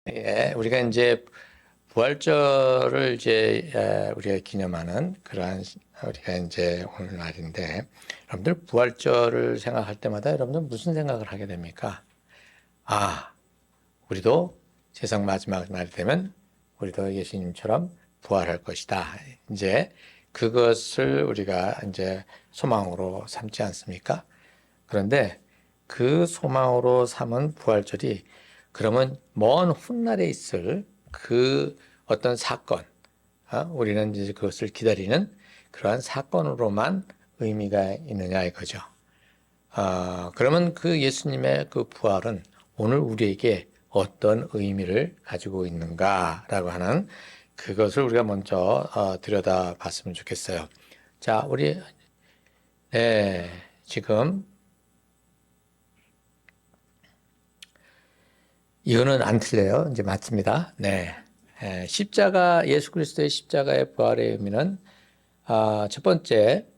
예, 우리가 이제 부활절을 이제 우리가 기념하는 그러한 우리가 이제 오늘날인데, 여러분들 부활절을 생각할 때마다 여러분들 무슨 생각을 하게 됩니까? 아, 우리도 세상 마지막 날이 되면 우리도 예수님처럼 부활할 것이다. 이제 그것을 우리가 이제 소망으로 삼지 않습니까? 그런데 그 소망으로 삼은 부활절이 그러면 먼 훗날에 있을 그 어떤 사건, 우리는 이제 그것을 기다리는 그러한 사건으로만 의미가 있느냐 이거죠. 그러면 그 예수님의 그 부활은 오늘 우리에게 어떤 의미를 가지고 있는가라고 하는 그것을 우리가 먼저 들여다봤으면 좋겠어요. 자, 우리 지금 이거는 안 틀려요. 이제 맞습니다. 네. 십자가, 예수 그리스도의 십자가의 부활의 의미는, 첫 번째,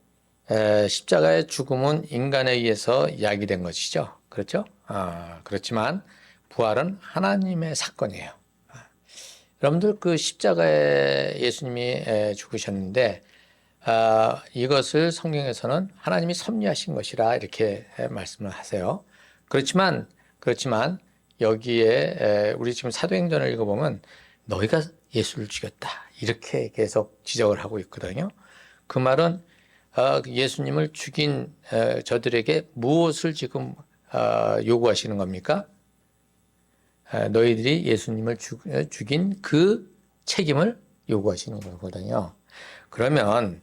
십자가의 죽음은 인간에 의해서 야기된 것이죠. 그렇죠? 그렇지만, 부활은 하나님의 사건이에요. 여러분들 그 십자가에 예수님이 죽으셨는데, 이것을 성경에서는 하나님이 섭리하신 것이라 이렇게 말씀을 하세요. 그렇지만 여기에 우리 지금 사도행전을 읽어보면 너희가 예수를 죽였다 이렇게 계속 지적을 하고 있거든요. 그 말은 예수님을 죽인 저들에게 무엇을 지금 요구하시는 겁니까? 너희들이 예수님을 죽인 그 책임을 요구하시는 거거든요. 그러면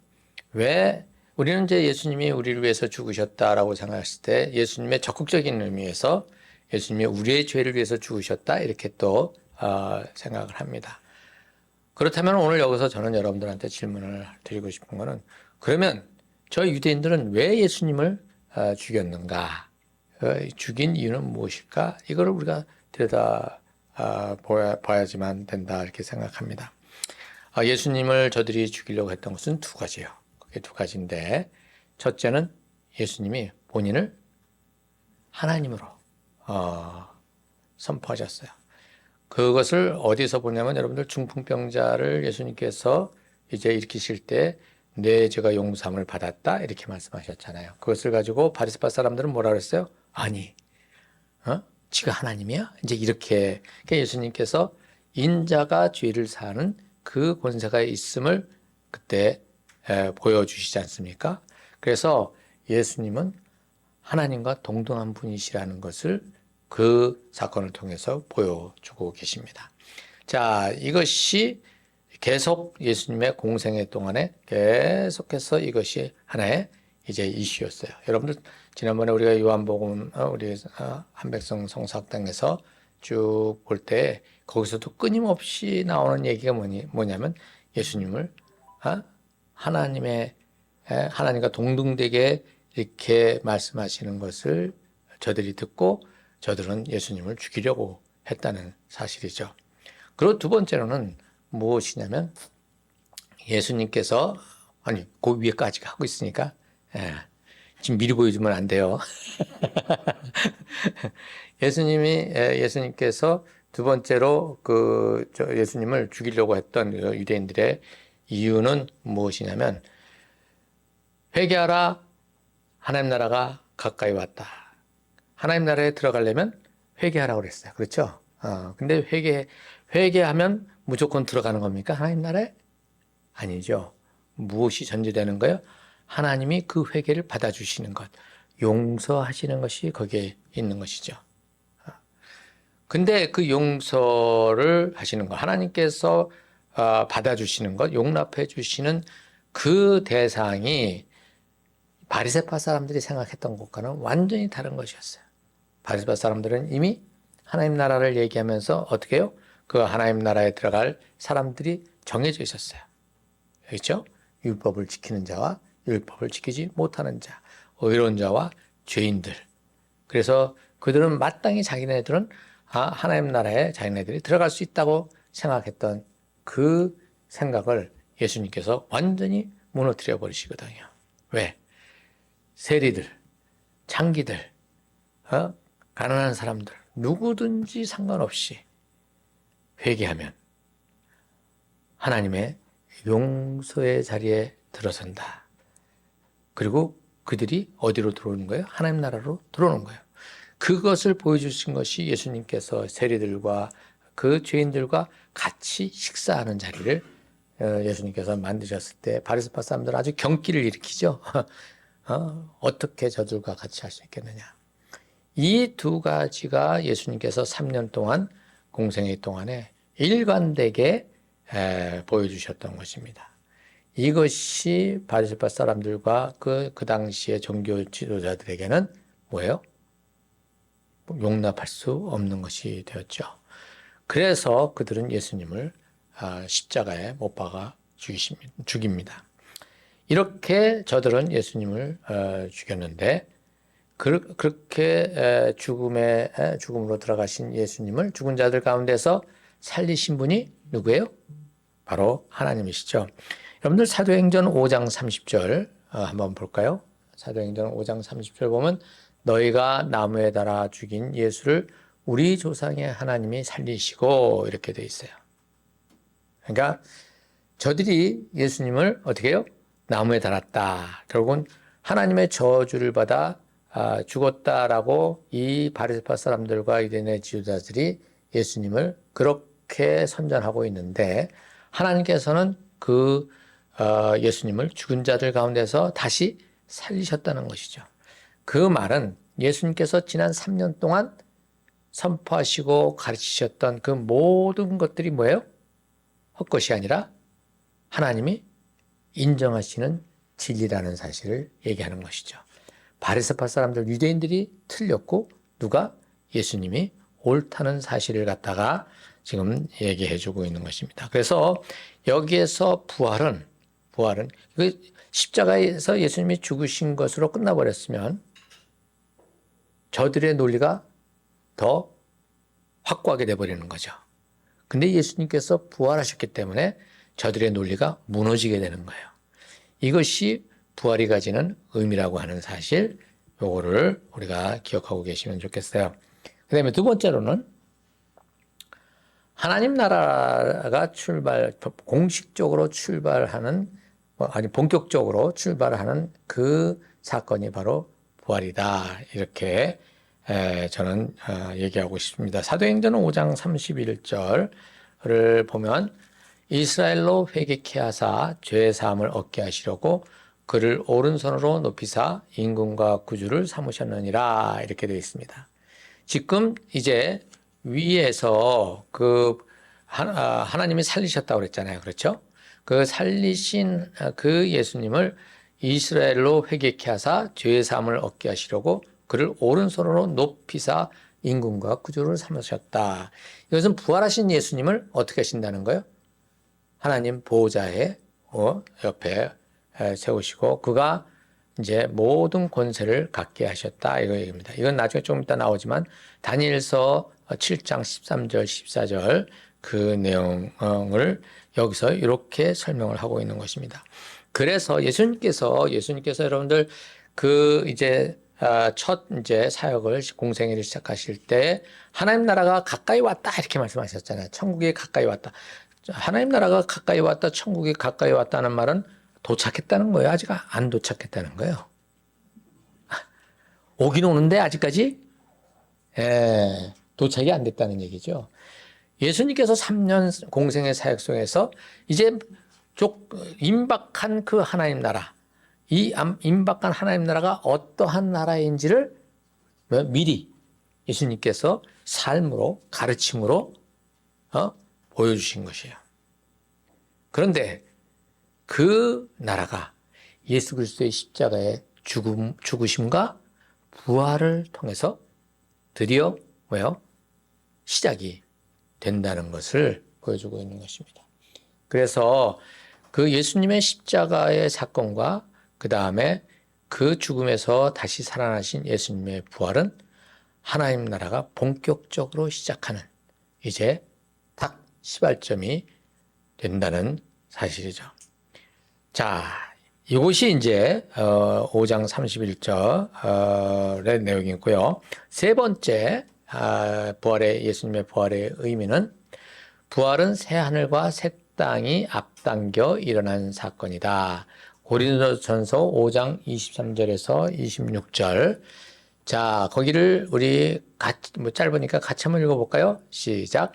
왜 우리는 이제 예수님이 우리를 위해서 죽으셨다라고 생각했을 때 예수님의 적극적인 의미에서 예수님이 우리의 죄를 위해서 죽으셨다 이렇게 또 생각을 합니다. 그렇다면 오늘 여기서 저는 여러분들한테 질문을 드리고 싶은 거는 그러면 저 유대인들은 왜 예수님을 죽였는가? 죽인 이유는 무엇일까? 이거를 우리가 들여다 봐야지만 된다 이렇게 생각합니다. 예수님을 저들이 죽이려고 했던 것은 두 가지예요. 그게 두 가지인데 첫째는 예수님이 본인을 하나님으로 선포하셨어요. 그것을 어디서 보냐면 여러분들 중풍병자를 예수님께서 이제 일으키실 때 내 죄가 용서함을 받았다 이렇게 말씀하셨잖아요. 그것을 가지고 바리새파 사람들은 뭐라 그랬어요? 아니, 지가 하나님이야? 이제 이렇게 그러니까 예수님께서 인자가 죄를 사는 그 권세가 있음을 그때 보여주시지 않습니까? 그래서 예수님은 하나님과 동등한 분이시라는 것을 그 사건을 통해서 보여주고 계십니다. 자, 이것이 계속 예수님의 공생애 동안에 계속해서 이것이 하나의 이제 이슈였어요. 여러분들 지난번에 우리가 요한복음 우리 한백성 성사학당에서 쭉 볼 때 거기서도 끊임없이 나오는 얘기가 뭐냐면 예수님을 하나님과 동등되게 이렇게 말씀하시는 것을 저들이 듣고 저들은 예수님을 죽이려고 했다는 사실이죠. 그리고 두 번째로는 무엇이냐면 예수님께서 그 위에까지 가고 있으니까 지금 미리 보여주면 안 돼요. 예수님께서 두 번째로 예수님을 죽이려고 했던 유대인들의 이유는 무엇이냐면 회개하라 하나님 나라가 가까이 왔다. 하나님 나라에 들어가려면 회개하라고 그랬어요. 그렇죠? 근데 회개하면 무조건 들어가는 겁니까? 하나님 나라에? 아니죠. 무엇이 전제되는 거예요? 하나님이 그 회개를 받아주시는 것, 용서하시는 것이 거기에 있는 것이죠. 근데 그 용서를 하시는 것, 하나님께서 받아주시는 것, 용납해 주시는 그 대상이 바리새파 사람들이 생각했던 것과는 완전히 다른 것이었어요. 바리새파 사람들은 이미 하나님 나라를 얘기하면서 어떻게 해요? 그 하나님 나라에 들어갈 사람들이 정해져 있었어요. 그렇죠? 율법을 지키는 자와 율법을 지키지 못하는 자, 의로운 자와 죄인들. 그래서 그들은 마땅히 자기네들은 하나님 나라에 자기네들이 들어갈 수 있다고 생각했던 그 생각을 예수님께서 완전히 무너뜨려 버리시거든요. 왜? 세리들, 창기들, 가난한 사람들 누구든지 상관없이 회개하면 하나님의 용서의 자리에 들어선다. 그리고 그들이 어디로 들어오는 거예요? 하나님 나라로 들어오는 거예요. 그것을 보여주신 것이 예수님께서 세리들과 그 죄인들과 같이 식사하는 자리를 예수님께서 만드셨을 때 바리새파 사람들은 아주 경기를 일으키죠. 어떻게 저들과 같이 할 수 있겠느냐. 이 두 가지가 예수님께서 3년 동안 공생애 동안에 일관되게 보여주셨던 것입니다. 이것이 바리새파 사람들과 그 당시의 종교 지도자들에게는 뭐예요? 용납할 수 없는 것이 되었죠. 그래서 그들은 예수님을 십자가에 못 박아 죽입니다. 이렇게 저들은 예수님을 죽였는데 그렇게 죽음으로 들어가신 예수님을 죽은 자들 가운데서 살리신 분이 누구예요? 바로 하나님이시죠. 여러분들 사도행전 5장 30절 한번 볼까요? 사도행전 5장 30절 보면 너희가 나무에 달아 죽인 예수를 우리 조상의 하나님이 살리시고 이렇게 돼 있어요. 그러니까 저들이 예수님을 어떻게 해요? 나무에 달았다. 결국은 하나님의 저주를 받아 죽었다라고 이 바리새파 사람들과 유대인의 지도자들이 예수님을 그렇게 선전하고 있는데 하나님께서는 그 예수님을 죽은 자들 가운데서 다시 살리셨다는 것이죠. 그 말은 예수님께서 지난 3년 동안 선포하시고 가르치셨던 그 모든 것들이 뭐예요? 헛것이 아니라 하나님이 인정하시는 진리라는 사실을 얘기하는 것이죠. 바리새파 사람들 유대인들이 틀렸고 누가 예수님이 옳다는 사실을 갖다가 지금 얘기해 주고 있는 것입니다. 그래서 여기에서 부활은 십자가에서 예수님이 죽으신 것으로 끝나버렸으면 저들의 논리가 더 확고하게 돼버리는 거죠. 근데 예수님께서 부활하셨기 때문에 저들의 논리가 무너지게 되는 거예요. 이것이 부활이 가지는 의미라고 하는 사실, 요거를 우리가 기억하고 계시면 좋겠어요. 그 다음에 두 번째로는 하나님 나라가 공식적으로 출발하는, 본격적으로 출발하는 그 사건이 바로 부활이다. 이렇게 저는 얘기하고 싶습니다. 사도행전 5장 31절을 보면 이스라엘로 회개케 하사 죄 사함을 얻게 하시려고 그를 오른손으로 높이사 임금과 구주를 삼으셨느니라 이렇게 되어 있습니다. 지금 이제 위에서 하나님이 살리셨다고 그랬잖아요. 그렇죠? 그 살리신 그 예수님을 이스라엘로 회개케 하사 죄 사함을 얻게 하시려고 그를 오른손으로 높이사 임금과 구주를 삼으셨다. 이것은 부활하신 예수님을 어떻게 하신다는 거예요? 하나님 보호자의 옆에 세우시고 그가 이제 모든 권세를 갖게 하셨다 이거 얘기입니다. 이건 나중에 좀 이따 나오지만 다니엘서 7장 13절 14절 그 내용을 여기서 이렇게 설명을 하고 있는 것입니다. 그래서 예수님께서 여러분들 첫 사역을 공생애를 시작하실 때 하나님 나라가 가까이 왔다 이렇게 말씀하셨잖아요. 천국이 가까이 왔다. 하나님 나라가 가까이 왔다, 천국이 가까이 왔다는 말은 도착했다는 거예요. 아직 안 도착했다는 거예요. 오긴 오는데 아직까지 도착이 안 됐다는 얘기죠. 예수님께서 3년 공생의 사역 속에서 이제 임박한 그 하나님 나라, 이 임박한 하나님 나라가 어떠한 나라인지를 미리 예수님께서 삶으로 가르침으로 보여주신 것이에요. 그런데 그 나라가 예수 그리스도의 십자가의 죽으심과 부활을 통해서 드디어 시작이 된다는 것을 보여주고 있는 것입니다. 그래서 그 예수님의 십자가의 사건과 그 다음에 그 죽음에서 다시 살아나신 예수님의 부활은 하나님 나라가 본격적으로 시작하는 이제 딱 시발점이 된다는 사실이죠. 자, 이것이 이제 5장 31절의 내용이고요. 세 번째 예수님의 부활의 의미는 부활은 새 하늘과 새 땅이 앞당겨 일어난 사건이다. 고린도전서 5장 23절에서 26절. 자, 거기를 우리 같이, 짧으니까 같이 한번 읽어볼까요? 시작.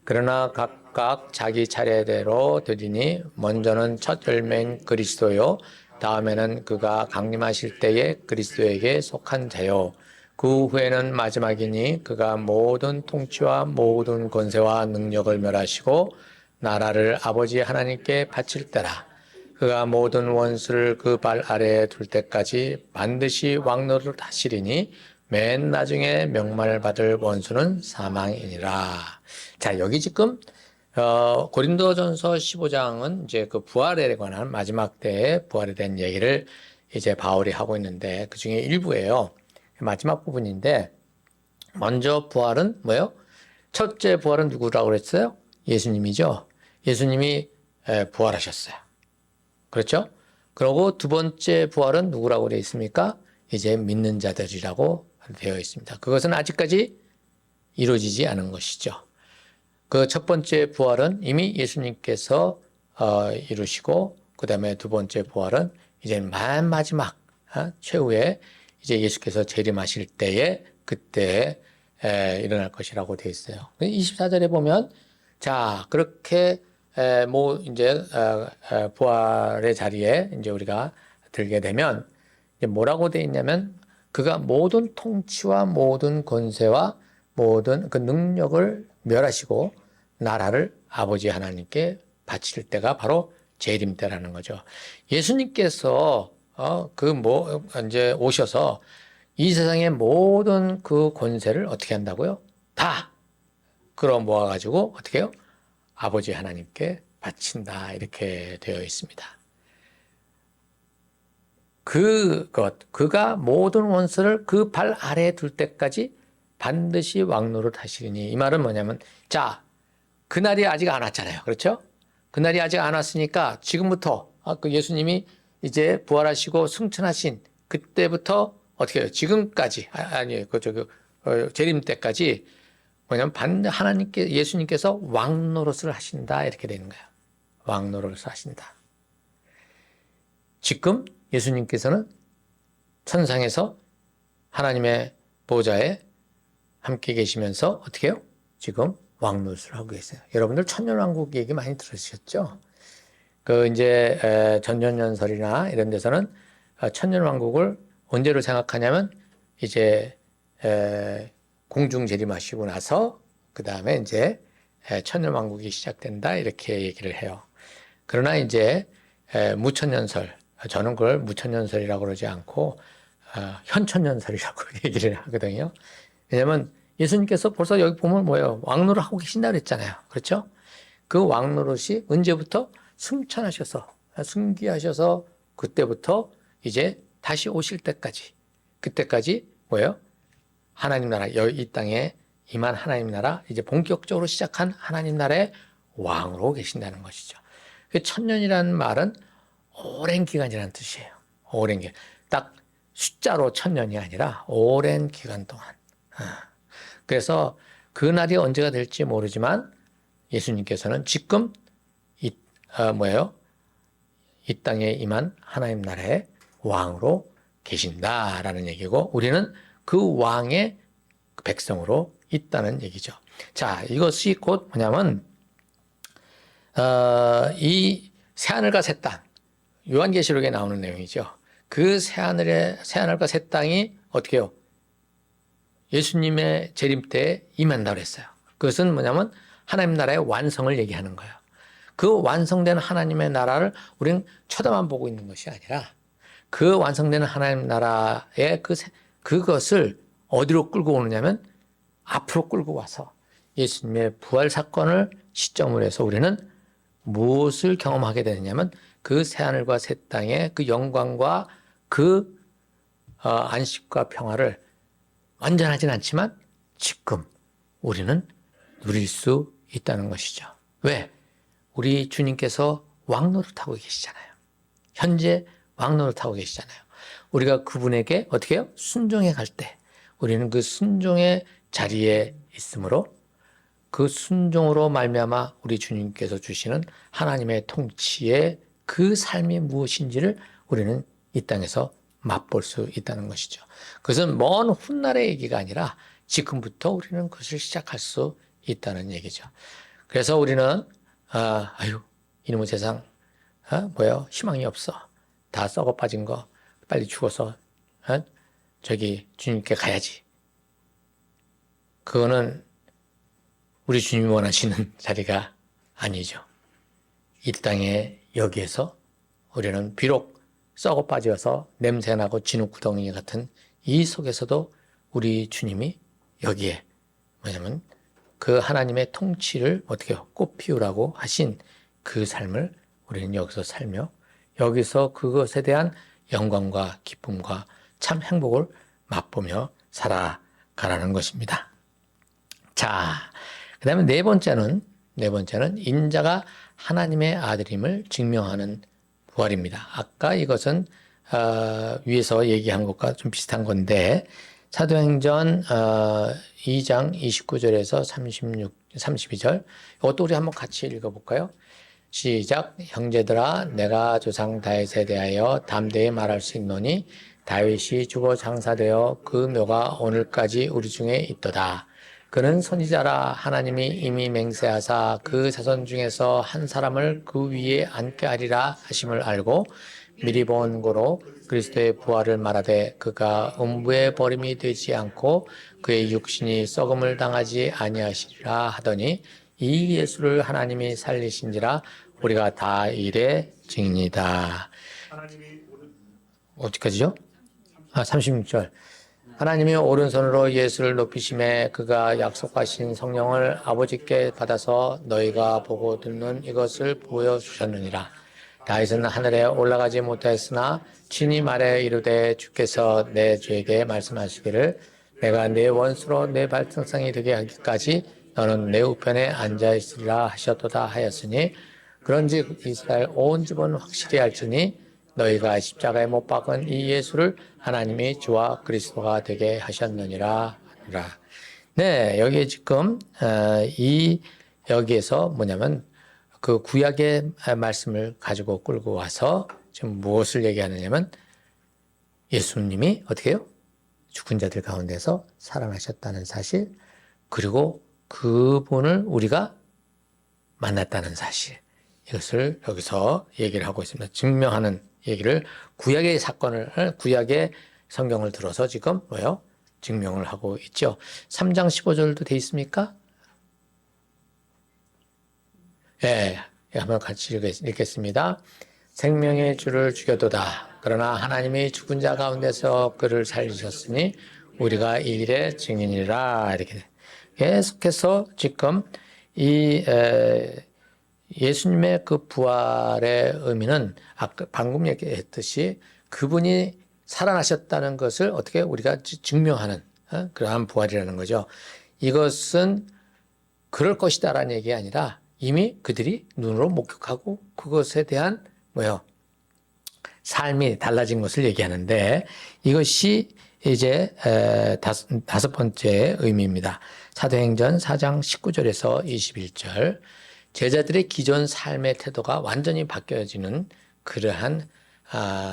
그러나 각각 자기 차례대로 되리니 먼저는 첫 열매인 그리스도요. 다음에는 그가 강림하실 때에 그리스도에게 속한 자요. 그 후에는 마지막이니 그가 모든 통치와 모든 권세와 능력을 멸하시고 나라를 아버지 하나님께 바칠 때라. 그가 모든 원수를 그 발 아래에 둘 때까지 반드시 왕노를 하시리니 맨 나중에 명망을 받을 원수는 사망이니라. 자, 여기 지금 고린도전서 15장은 이제 그 부활에 관한 마지막 때의 부활에 대한 얘기를 이제 바울이 하고 있는데 그 중에 일부예요. 마지막 부분인데 먼저 부활은 뭐예요? 첫째 부활은 누구라고 그랬어요? 예수님이죠. 예수님이 부활하셨어요. 그렇죠? 그리고 두 번째 부활은 누구라고 되어 있습니까? 이제 믿는 자들이라고 되어 있습니다. 그것은 아직까지 이루어지지 않은 것이죠. 그 첫 번째 부활은 이미 예수님께서 이루시고 그 다음에 두 번째 부활은 이제 맨 마지막 최후에 이제 예수께서 재림하실 때에 그때 일어날 것이라고 되어 있어요. 24절에 보면 자 그렇게 이제 부활의 자리에 이제 우리가 들게 되면 이제 뭐라고 되어 있냐면 그가 모든 통치와 모든 권세와 모든 그 능력을 멸하시고 나라를 아버지 하나님께 바칠 때가 바로 재림 때라는 거죠. 예수님께서 이제 오셔서 이 세상의 모든 그 권세를 어떻게 한다고요? 다 끌어 모아가지고 어떻게 해요? 아버지 하나님께 바친다 이렇게 되어 있습니다. 그가 모든 원수를 그 발 아래에 둘 때까지 반드시 왕노릇 하시리니 이 말은 뭐냐면 자 그날이 아직 안 왔잖아요. 그렇죠? 그날이 아직 안 왔으니까 지금부터 그 예수님이 이제 부활하시고 승천하신 그때부터 어떻게 해요? 지금까지 재림 때까지 뭐냐면 하나님께 예수님께서 왕노릇을 하신다 이렇게 되는 거예요. 왕노릇을 하신다. 지금 예수님께서는 천상에서 하나님의 보좌에 함께 계시면서 어떻게 해요? 지금 왕노릇을 하고 계세요. 여러분들 천년왕국 얘기 많이 들으셨죠? 이제 전전연설이나 이런 데서는 천년왕국을 언제로 생각하냐면 이제 공중 재림하시고 나서 그 다음에 이제 천년왕국이 시작된다 이렇게 얘기를 해요. 그러나 이제 무천년설 저는 그걸 무천년설이라고 그러지 않고 현천년설이라고 얘기를 하거든요. 왜냐하면 예수님께서 벌써 여기 보면 뭐예요? 왕노릇 하고 계신다 그랬잖아요. 그렇죠? 그 왕노릇이 언제부터 승천하셔서 승귀하셔서 그때부터 이제 다시 오실 때까지 그때까지 뭐예요? 하나님 나라 이 땅에 임한 하나님 나라 이제 본격적으로 시작한 하나님 나라의 왕으로 계신다는 것이죠. 천년이라는 말은 오랜 기간이라는 뜻이에요. 오랜 기간. 딱 숫자로 천년이 아니라 오랜 기간 동안. 그래서 그 날이 언제가 될지 모르지만 예수님께서는 지금 이 땅에 임한 하나님 나라의 왕으로 계신다라는 얘기고 우리는 그 왕의 백성으로 있다는 얘기죠. 자, 이것이 곧 뭐냐면 이 새하늘과 새 땅, 요한계시록에 나오는 내용이죠. 그 새하늘과 새 땅이 어떻게 해요? 예수님의 재림 때에 임한다고 그랬어요. 그것은 뭐냐면 하나님 나라의 완성을 얘기하는 거예요. 그 완성된 하나님의 나라를 우리는 쳐다만 보고 있는 것이 아니라 그 완성되는 하나님 나라의 그것을 어디로 끌고 오느냐면 앞으로 끌고 와서 예수님의 부활 사건을 시점으로 해서 우리는 무엇을 경험하게 되느냐면 그 새하늘과 새 땅의 그 영광과 그 안식과 평화를 완전하진 않지만 지금 우리는 누릴 수 있다는 것이죠. 왜? 우리 주님께서 왕노릇하고 계시잖아요. 현재 왕노릇하고 계시잖아요. 우리가 그분에게 어떻게 해요? 순종해 갈 때 우리는 그 순종의 자리에 있으므로 그 순종으로 말미암아 우리 주님께서 주시는 하나님의 통치의 그 삶이 무엇인지를 우리는 이 땅에서 맛볼 수 있다는 것이죠. 그것은 먼 훗날의 얘기가 아니라 지금부터 우리는 그것을 시작할 수 있다는 얘기죠. 그래서 우리는 아유 이놈의 세상 희망이 없어. 다 썩어 빠진 거 빨리 죽어서 저기 주님께 가야지. 그거는 우리 주님이 원하시는 자리가 아니죠. 이 땅에 여기에서 우리는 비록 썩어 빠져서 냄새나고 진흙구덩이 같은 이 속에서도 우리 주님이 여기에 뭐냐면 그 하나님의 통치를 어떻게 꽃 피우라고 하신 그 삶을 우리는 여기서 살며 여기서 그것에 대한 영광과 기쁨과 참 행복을 맛보며 살아가라는 것입니다. 자, 그 다음에 네 번째는 인자가 하나님의 아들임을 증명하는 부활입니다. 아까 이것은 위에서 얘기한 것과 좀 비슷한 건데 사도행전 2장 29절에서 32절 이것도 우리 한번 같이 읽어볼까요? 시작. 형제들아 내가 조상 다윗에 대하여 담대히 말할 수 있노니 다윗이 죽어 장사되어 그 묘가 오늘까지 우리 중에 있도다. 그는 선지자라 하나님이 이미 맹세하사 그 자손 중에서 한 사람을 그 위에 앉게 하리라 하심을 알고 미리 본 고로 그리스도의 부활을 말하되 그가 음부의 버림이 되지 않고 그의 육신이 썩음을 당하지 아니하시리라 하더니 이 예수를 하나님이 살리신지라 우리가 다 일의 증인이다. 어디까지죠? 36절. 하나님이 오른손으로 예수를 높이심에 그가 약속하신 성령을 아버지께 받아서 너희가 보고 듣는 이것을 보여주셨느니라. 다윗은 하늘에 올라가지 못하였으나 친히 말해 이르되 주께서 내 주에게 말씀하시기를 내가 내 원수로 내 발등상이 되게 하기까지 너는 내 우편에 앉아 있으리라 하셨도다 하였으니 그런즉 이스라엘 온 집은 확실히 알지니 너희가 십자가에 못 박은 이 예수를 하나님이 주와 그리스도가 되게 하셨느니라 하니라. 네, 여기 지금 여기에서 뭐냐면 그 구약의 말씀을 가지고 끌고 와서 지금 무엇을 얘기하느냐면 예수님이 어떻게 해요? 죽은 자들 가운데서 살아나셨다는 사실, 그리고 그분을 우리가 만났다는 사실, 이것을 여기서 얘기를 하고 있습니다. 증명하는 얘기를 구약의 사건을, 구약의 성경을 들어서 지금 뭐요? 증명을 하고 있죠. 3장 15절도 돼 있습니까? 예, 한번 같이 읽겠습니다. 생명의 주를 죽여도다. 그러나 하나님이 죽은 자 가운데서 그를 살리셨으니 우리가 이 일의 증인이라. 이렇게 계속해서 지금 이 예수님의 그 부활의 의미는 아까 방금 얘기했듯이 그분이 살아나셨다는 것을 어떻게 우리가 증명하는 그러한 부활이라는 거죠. 이것은 그럴 것이다라는 얘기가 아니라 이미 그들이 눈으로 목격하고 그것에 대한 삶이 달라진 것을 얘기하는데 이것이 이제 다섯 번째 의미입니다. 사도행전 4장 19절에서 21절 제자들의 기존 삶의 태도가 완전히 바뀌어지는 그러한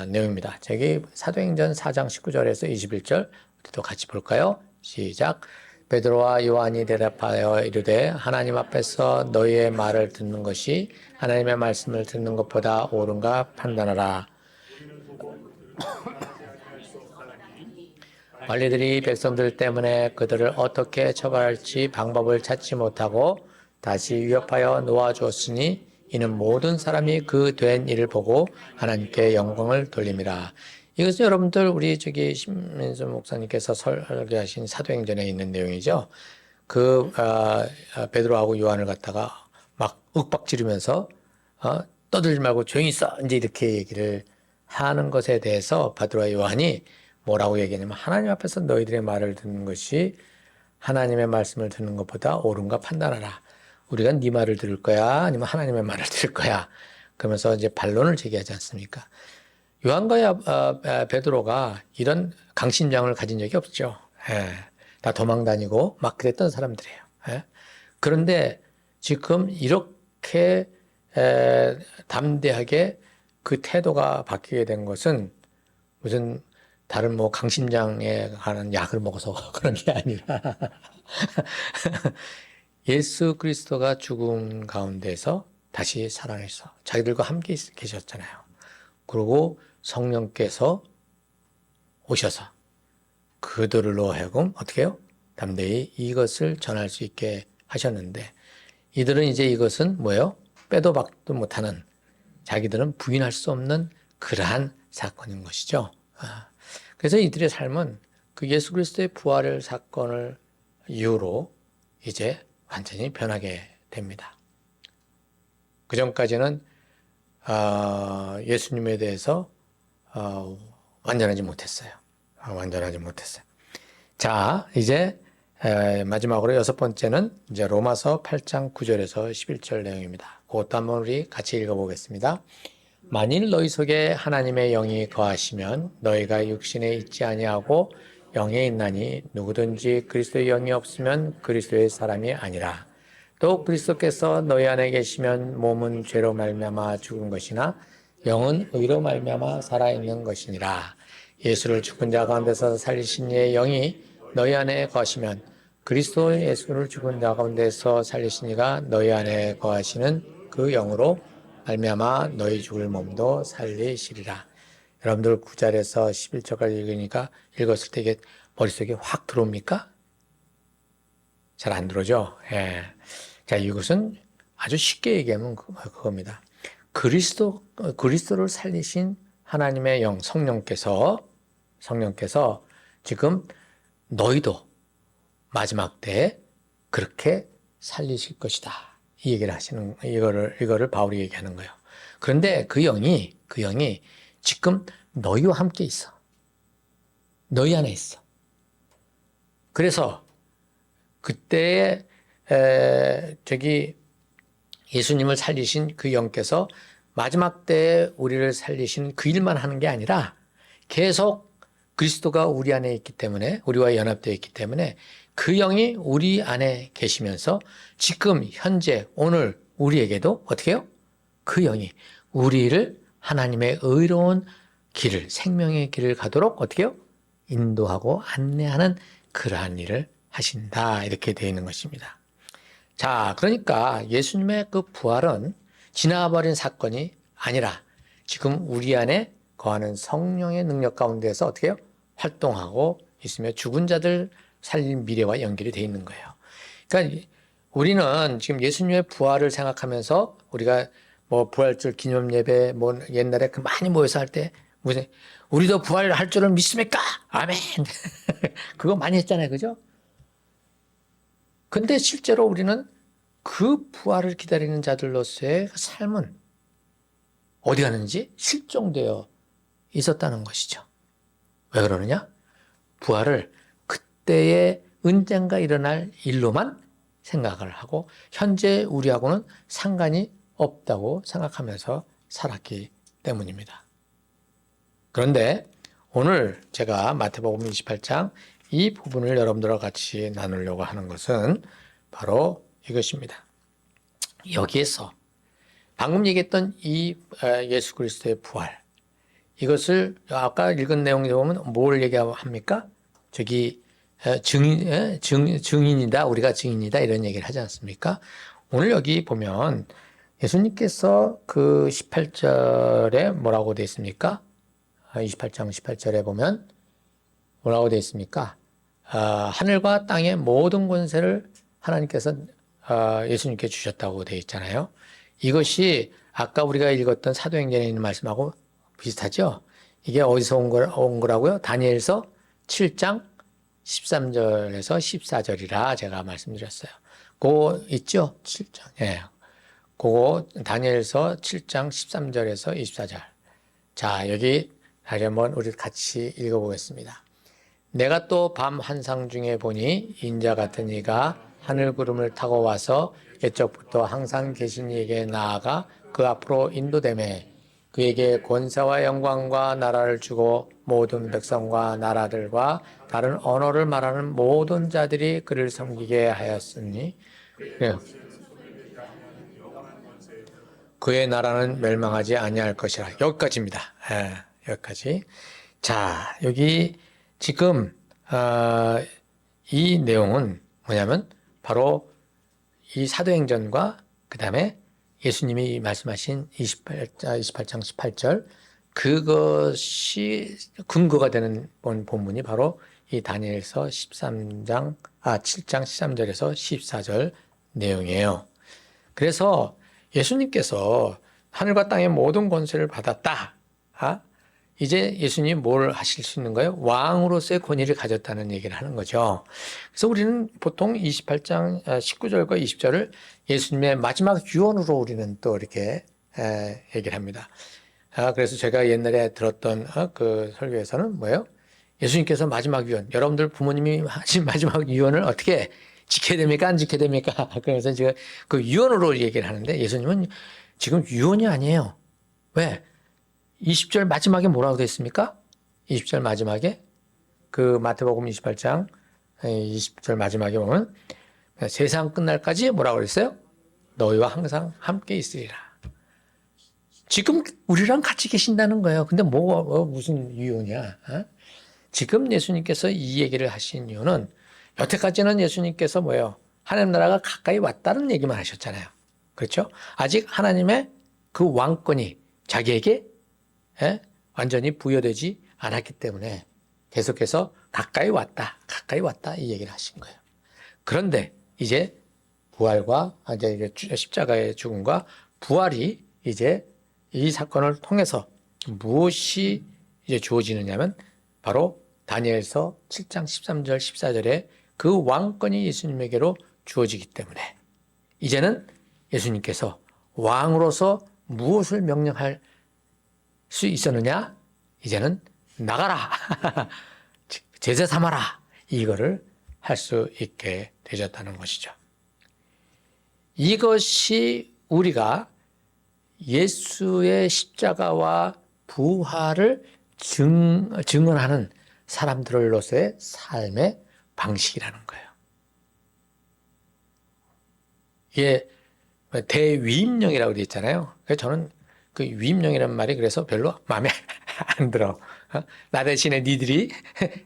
내용입니다. 저기 사도행전 4장 19절에서 21절 또 같이 볼까요? 시작. 베드로와 요한이 대답하여 이르되 하나님 앞에서 너희의 말을 듣는 것이 하나님의 말씀을 듣는 것보다 옳은가 판단하라. 관리들이 백성들 때문에 그들을 어떻게 처벌할지 방법을 찾지 못하고 다시 위협하여 놓아주었으니 이는 모든 사람이 그 된 일을 보고 하나님께 영광을 돌림이라. 이것은 여러분들 우리 신민수 목사님께서 설교하신 사도행전에 있는 내용이죠. 그 베드로하고 요한을 갖다가 막 윽박지르면서 떠들지 말고 조용히 있어 이제 이렇게 얘기를 하는 것에 대해서 베드로와 요한이 뭐라고 얘기하냐면 하나님 앞에서 너희들의 말을 듣는 것이 하나님의 말씀을 듣는 것보다 옳은가 판단하라. 우리가 네 말을 들을 거야 아니면 하나님의 말을 들을 거야. 그러면서 이제 반론을 제기하지 않습니까? 요한과 베드로가 이런 강심장을 가진 적이 없죠. 다 도망다니고 막 그랬던 사람들이에요. 그런데 지금 이렇게 담대하게 그 태도가 바뀌게 된 것은 무슨 다른 뭐 강심장에 관한 약을 먹어서 그런 게 아니라 예수 그리스도가 죽음 가운데서 다시 살아내서 자기들과 함께 계셨잖아요. 그리고 성령께서 오셔서 그들로 하여금 어떻게 해요? 담대히 이것을 전할 수 있게 하셨는데 이들은 이제 이것은 뭐예요? 빼도 박도 못하는 자기들은 부인할 수 없는 그러한 사건인 것이죠. 그래서 이들의 삶은 그 예수 그리스도의 부활을 사건을 이유로 이제 완전히 변하게 됩니다. 그 전까지는 예수님에 대해서 완전하지 못했어요. 완전하지 못했어요. 자, 이제 마지막으로 여섯 번째는 이제 로마서 8장 9절에서 11절 내용입니다. 그것도 한번 우리 같이 읽어보겠습니다. 만일 너희 속에 하나님의 영이 거하시면 너희가 육신에 있지 아니하고 영에 있나니 누구든지 그리스도의 영이 없으면 그리스도의 사람이 아니라. 또 그리스도께서 너희 안에 계시면 몸은 죄로 말미암아 죽은 것이나 영은 의로 말미암아 살아있는 것이니라. 예수를 죽은 자 가운데서 살리신 이의 영이 너희 안에 거하시면 그리스도 예수를 죽은 자 가운데서 살리신 이가 너희 안에 거하시는 그 영으로 말미암아 너희 죽을 몸도 살리시리라. 여러분들 9절에서 11절까지 읽으니까 읽었을 때 이게 머릿속에 확 들어옵니까? 잘 안 들어오죠? 예. 자, 이것은 아주 쉽게 얘기하면 그겁니다. 그리스도를 살리신 하나님의 영, 성령께서 지금 너희도 마지막 때에 그렇게 살리실 것이다. 이 얘기를 하시는, 이거를 바울이 얘기하는 거예요. 그런데 그 영이 지금 너희와 함께 있어. 너희 안에 있어. 그래서 그때에 예수님을 살리신 그 영께서 마지막 때에 우리를 살리신 그 일만 하는 게 아니라 계속 그리스도가 우리 안에 있기 때문에, 우리와 연합되어 있기 때문에 그 영이 우리 안에 계시면서 지금 현재 오늘 우리에게도 어떻게 해요? 그 영이 우리를 하나님의 의로운 길을, 생명의 길을 가도록 어떻게 해요? 인도하고 안내하는 그러한 일을 하신다. 이렇게 되어 있는 것입니다. 자, 그러니까 예수님의 그 부활은 지나버린 사건이 아니라 지금 우리 안에 거하는 성령의 능력 가운데서 어떻게 해요? 활동하고 있으며 죽은 자들 살린 미래와 연결이 되어 있는 거예요. 그러니까 우리는 지금 예수님의 부활을 생각하면서 우리가 뭐 부활절 기념 예배 뭐 옛날에 그 많이 모여서 할 때 무슨 우리도 부활할 줄을 믿습니까? 아멘. 그거 많이 했잖아요. 그죠? 근데 실제로 우리는 그 부활을 기다리는 자들로서의 삶은 어디 가는지 실종되어 있었다는 것이죠. 왜 그러느냐? 부활을 그때의 언젠가 일어날 일로만 생각을 하고 현재 우리하고는 상관이 없다고 생각하면서 살았기 때문입니다. 그런데 오늘 제가 마태복음 28장 이 부분을 여러분들과 같이 나누려고 하는 것은 바로 이것입니다. 여기에서 방금 얘기했던 이 예수 그리스도의 부활, 이것을 아까 읽은 내용에 보면 뭘 얘기합니까? 저기 증인이다, 우리가 증인이다 이런 얘기를 하지 않습니까? 오늘 여기 보면 예수님께서 그 18절에 뭐라고 되어 있습니까? 28장 18절에 보면 뭐라고 되어 있습니까? 하늘과 땅의 모든 권세를 하나님께서 예수님께 주셨다고 되어 있잖아요. 이것이 아까 우리가 읽었던 사도행전에 있는 말씀하고 비슷하죠? 이게 어디서 온 거라고요? 다니엘서 7장 13절에서 14절이라 제가 말씀드렸어요. 그거 있죠? 7장. 예. 그거 다니엘서 7장 13절에서 24절. 자, 여기 다시 한번 우리 같이 읽어보겠습니다. 내가 또 밤 환상 중에 보니 인자 같은 이가 하늘 구름을 타고 와서 옛적부터 항상 계신 이에게 나아가 그 앞으로 인도되매 그에게 권세와 영광과 나라를 주고 모든 백성과 나라들과 다른 언어를 말하는 모든 자들이 그를 섬기게 하였으니 예. 그의 나라는 멸망하지 아니할 것이라. 여기까지입니다. 예, 여기까지. 자, 여기 지금 이 내용은 뭐냐면 바로 이 사도행전과 그 다음에 예수님이 말씀하신 28장 18절 그것이 근거가 되는 본문이 바로 이 다니엘서 7장 13절에서 14절 내용이에요. 그래서 예수님께서 하늘과 땅의 모든 권세를 받았다. 이제 예수님이 뭘 하실 수 있는 거예요? 왕으로서의 권위를 가졌다는 얘기를 하는 거죠. 그래서 우리는 보통 28장 19절과 20절을 예수님의 마지막 유언으로 우리는 또 이렇게 얘기를 합니다. 그래서 제가 옛날에 들었던 그 설교에서는 뭐예요? 예수님께서 마지막 유언, 여러분들 부모님이 하신 마지막 유언을 어떻게 지켜야 됩니까? 안 지켜야 됩니까? 그래서 제가 그 유언으로 얘기를 하는데 예수님은 지금 유언이 아니에요. 왜? 20절 마지막에 뭐라고 되어 있습니까? 20절 마지막에 그 마태복음 28장 20절 마지막에 보면 세상 끝날까지 뭐라고 그랬어요? 너희와 항상 함께 있으리라. 지금 우리랑 같이 계신다는 거예요. 근데 무슨 이유냐? 지금 예수님께서 이 얘기를 하신 이유는 여태까지는 예수님께서 뭐예요? 하나님 나라가 가까이 왔다는 얘기만 하셨잖아요. 그렇죠? 아직 하나님의 그 왕권이 자기에게 완전히 부여되지 않았기 때문에 계속해서 가까이 왔다 이 얘기를 하신 거예요. 그런데 이제 부활과 이제 십자가의 죽음과 부활이 이제 이 사건을 통해서 무엇이 이제 주어지느냐면 바로 다니엘서 7장 13절 14절에 그 왕권이 예수님에게로 주어지기 때문에 이제는 예수님께서 왕으로서 무엇을 명령할 수 있었느냐? 이제는 나가라. 제자 삼아라. 이거를 할 수 있게 되셨다는 것이죠. 이것이 우리가 예수의 십자가와 부활을 증언하는 사람들로서의 삶의 방식이라는 거예요. 이게 대위임령이라고 되어 있잖아요. 그래서 저는 그 위임령이라는 말이 그래서 별로 마음에 안 들어. 나 대신에 니들이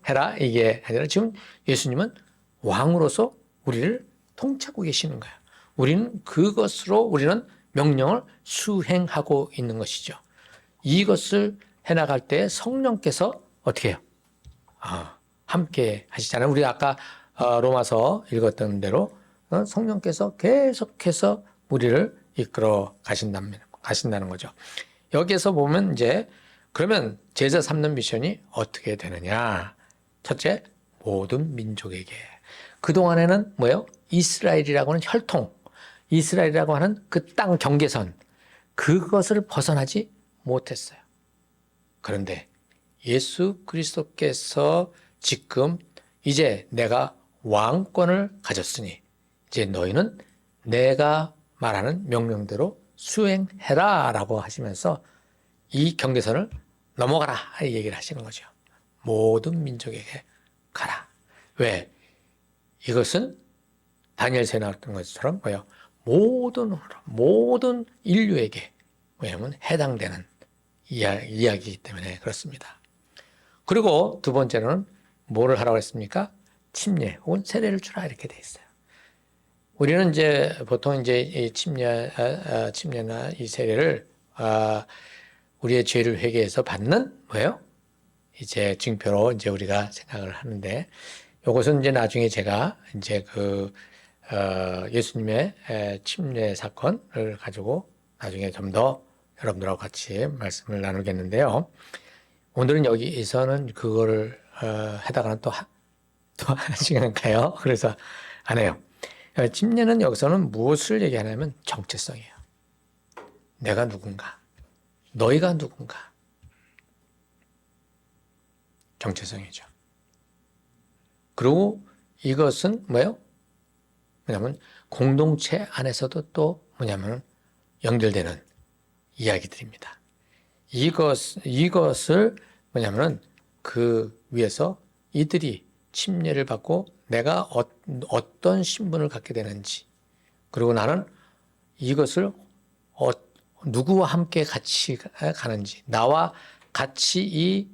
해라 이게 아니라 지금 예수님은 왕으로서 우리를 통치하고 계시는 거예요. 우리는 명령을 수행하고 있는 것이죠. 이것을 해나갈 때 성령께서 어떻게 해요? 함께 하시잖아요. 우리 아까 로마서 읽었던 대로 성령께서 계속해서 우리를 이끌어 가신다는 거죠. 여기에서 보면 이제 그러면 제자 삼는 미션이 어떻게 되느냐? 첫째, 모든 민족에게. 그동안에는 뭐예요? 이스라엘이라고 하는 혈통, 이스라엘이라고 하는 그 땅 경계선, 그것을 벗어나지 못했어요. 그런데 예수 그리스도께서 지금 이제 내가 왕권을 가졌으니 이제 너희는 내가 말하는 명령대로 수행해라 라고 하시면서 이 경계선을 넘어가라 이 얘기를 하시는 거죠. 모든 민족에게 가라. 왜? 이것은 다니엘서에 나왔던 것처럼 뭐예요? 모든 인류에게 왜냐하면 해당되는 이야기이기 때문에 그렇습니다. 그리고 두 번째는 뭐를 하라고 했습니까? 침례 혹은 세례를 주라 이렇게 돼 있어요. 우리는 이제 보통 이제 이 침례나 이 세례를 우리의 죄를 회개해서 받는 뭐예요? 이제 증표로 이제 우리가 생각을 하는데 이것은 이제 나중에 제가 이제 예수님의 침례 사건을 가지고 나중에 좀 더 여러분들하고 같이 말씀을 나누겠는데요. 오늘은 여기서는 그거를 하다가는 또 한 시간 가요. 그래서 안 해요. 침례는 여기서는 무엇을 얘기하냐면 정체성이에요. 내가 누군가, 너희가 누군가. 정체성이죠. 그리고 이것은 뭐예요? 뭐냐면 공동체 안에서도 또 뭐냐면 연결되는 이야기들입니다. 이것을 뭐냐면은 그 위에서 이들이 침례를 받고 내가 어떤 신분을 갖게 되는지 그리고 나는 이것을 누구와 함께 같이 가는지, 나와 같이 이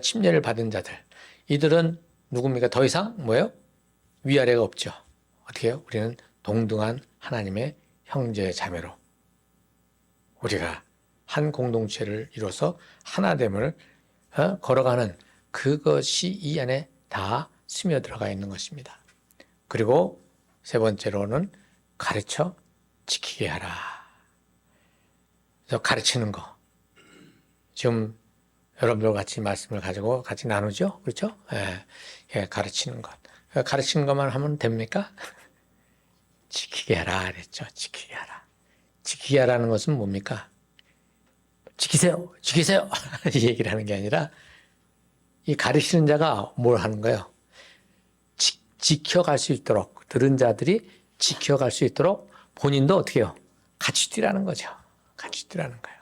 침례를 받은 자들, 이들은 누굽니까? 더 이상 뭐예요? 위아래가 없죠. 어떻게 해요? 우리는 동등한 하나님의 형제 자매로 우리가 한 공동체를 이뤄서 하나됨을 걸어가는 그것이 이 안에 다 스며들어가 있는 것입니다. 그리고 세 번째로는 가르쳐 지키게 하라. 그래서 가르치는 거. 지금 여러분들 같이 말씀을 가지고 같이 나누죠? 그렇죠? 예, 가르치는 것. 가르치는 것만 하면 됩니까? 지키게 하라 그랬죠. 지키게 하라. 지키게 하라는 것은 뭡니까? 지키세요. 지키세요. 이 얘기를 하는 게 아니라 이 가르치는 자가 뭘 하는 거예요? 지켜갈 수 있도록, 들은 자들이 지켜갈 수 있도록 본인도 어떻게 해요? 같이 뛰라는 거죠. 같이 뛰라는 거예요.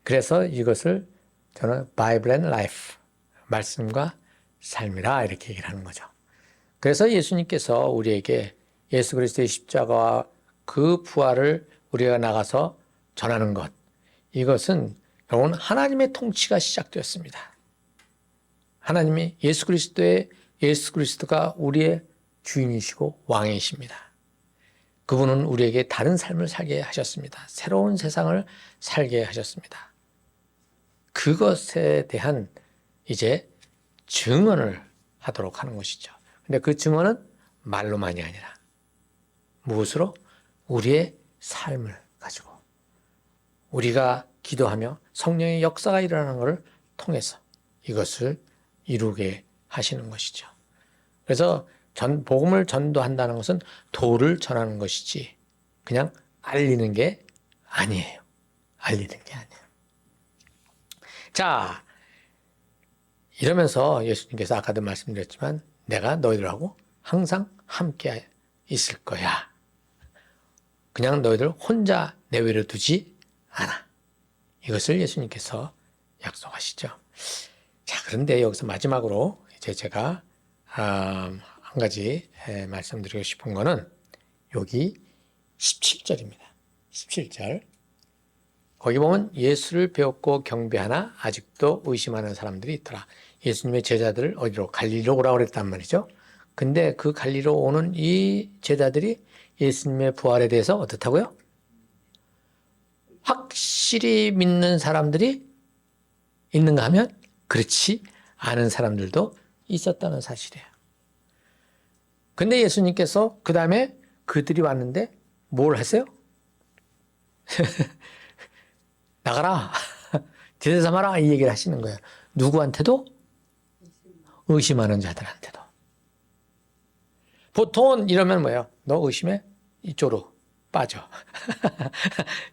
그래서 이것을 저는 바이블 앤 라이프, 말씀과 삶이라 이렇게 얘기를 하는 거죠. 그래서 예수님께서 우리에게 예수 그리스도의 십자가와 그 부활을 우리가 나가서 전하는 것, 이것은 결국은 하나님의 통치가 시작되었습니다. 하나님이 예수 그리스도가 우리의 주인이시고 왕이십니다. 그분은 우리에게 다른 삶을 살게 하셨습니다. 새로운 세상을 살게 하셨습니다. 그것에 대한 이제 증언을 하도록 하는 것이죠. 근데 그 증언은 말로만이 아니라 무엇으로? 우리의 삶을 가지고 우리가 기도하며 성령의 역사가 일어나는 것을 통해서 이것을 이루게 하시는 것이죠. 그래서 복음을 전도한다는 것은 도를 전하는 것이지 그냥 알리는 게 아니에요. 알리는 게 아니에요. 자, 이러면서 예수님께서 아까도 말씀드렸지만 내가 너희들하고 항상 함께 있을 거야. 그냥 너희들 혼자 내버려 두지 않아. 이것을 예수님께서 약속하시죠. 자, 그런데 여기서 마지막으로 이제 제가 한 가지 말씀드리고 싶은 거는 여기 17절입니다. 17절. 거기 보면 예수를 배웠고 경배하나 아직도 의심하는 사람들이 있더라. 예수님의 제자들을 어디로? 갈릴리로 오라고 그랬단 말이죠. 근데 그 갈릴리로 오는 이 제자들이 예수님의 부활에 대해서 어떻다고요? 확실히 믿는 사람들이 있는가 하면 그렇지 않은 사람들도 있었다는 사실이에요. 근데 예수님께서 그 다음에 그들이 왔는데 뭘 하세요? 나가라. 제자 삼아라. 이 얘기를 하시는 거예요. 누구한테도? 의심하는 자들한테도. 보통은 이러면 뭐예요? 너 의심해? 이쪽으로 빠져.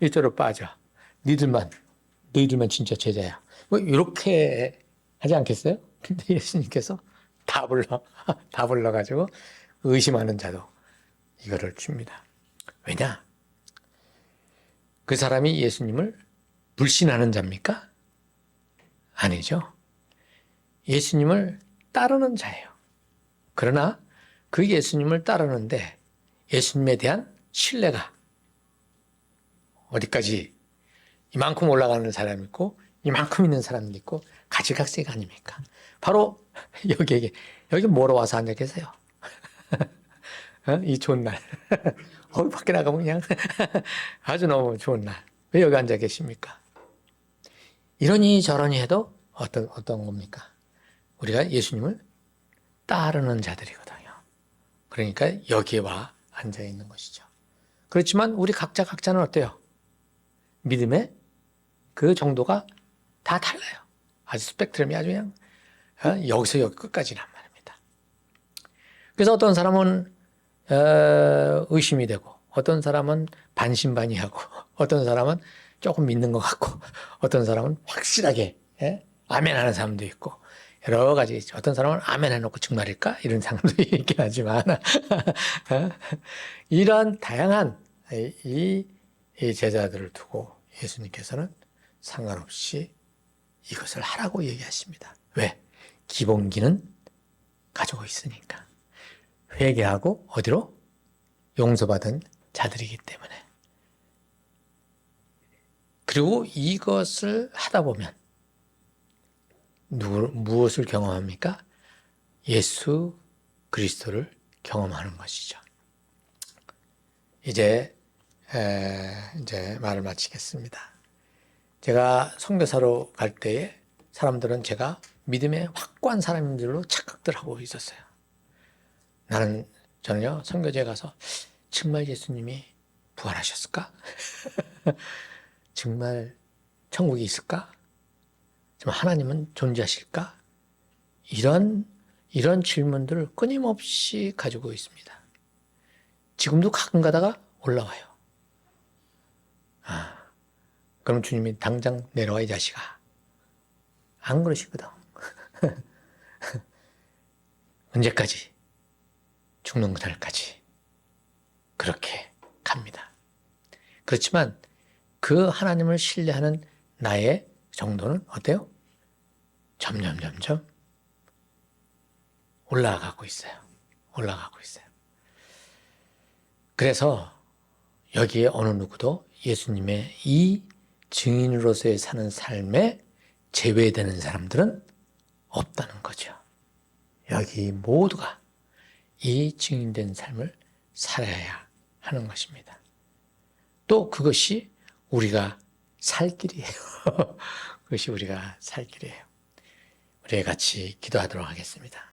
이쪽으로 빠져. 너희들만 진짜 제자야. 뭐 이렇게 하지 않겠어요? 근데 예수님께서 다 불러가지고 의심하는 자도 이거를 줍니다. 왜냐? 그 사람이 예수님을 불신하는 자입니까? 아니죠. 예수님을 따르는 자예요. 그러나 그 예수님을 따르는데 예수님에 대한 신뢰가 어디까지 이만큼 올라가는 사람이 있고 이만큼 있는 사람도 있고 가지각색 아닙니까? 바로 여기 뭐로 와서 앉아 계세요? 이 좋은 날. 밖에 나가면 그냥 아주 너무 좋은 날. 왜 여기 앉아 계십니까? 이러니 저러니 해도 어떤 겁니까? 우리가 예수님을 따르는 자들이거든요. 그러니까 여기에 와 앉아 있는 것이죠. 그렇지만 우리 각자는 어때요? 믿음의 그 정도가 다 달라요. 아주 스펙트럼이 아주 그냥 여기서 여기 끝까지란 말입니다. 그래서 어떤 사람은 의심이 되고 어떤 사람은 반신반의하고 어떤 사람은 조금 믿는 것 같고 어떤 사람은 확실하게 아멘하는 사람도 있고 여러 가지 있죠. 어떤 사람은 아멘 해놓고 정말일까? 이런 사람도 있긴 하지만 이러한 다양한 이 제자들을 두고 예수님께서는 상관없이 이것을 하라고 얘기하십니다. 왜? 기본기는 가지고 있으니까. 회개하고 어디로? 용서받은 자들이기 때문에. 그리고 이것을 하다 보면 무엇을 경험합니까? 예수 그리스도를 경험하는 것이죠. 이제 말을 마치겠습니다. 제가 선교사로 갈 때에 사람들은 제가 믿음에 확고한 사람들로 착각들 하고 있었어요. 저는요, 선교지에 가서 정말 예수님이 부활하셨을까? 정말 천국이 있을까? 정말 하나님은 존재하실까? 이런 질문들을 끊임없이 가지고 있습니다. 지금도 가끔 가다가 올라와요. 그럼 주님이 당장 내려와 이 자식아. 안 그러시거든. 언제까지? 죽는 날까지. 그렇게 갑니다. 그렇지만 그 하나님을 신뢰하는 나의 정도는 어때요? 점점 올라가고 있어요. 그래서 여기에 어느 누구도 예수님의 이 증인으로서의 사는 삶에 제외되는 사람들은 없다는 거죠. 여기 모두가 이 증인된 삶을 살아야 하는 것입니다. 또 그것이 우리가 살 길이에요. 그것이 우리가 살 길이에요. 우리 같이 기도하도록 하겠습니다.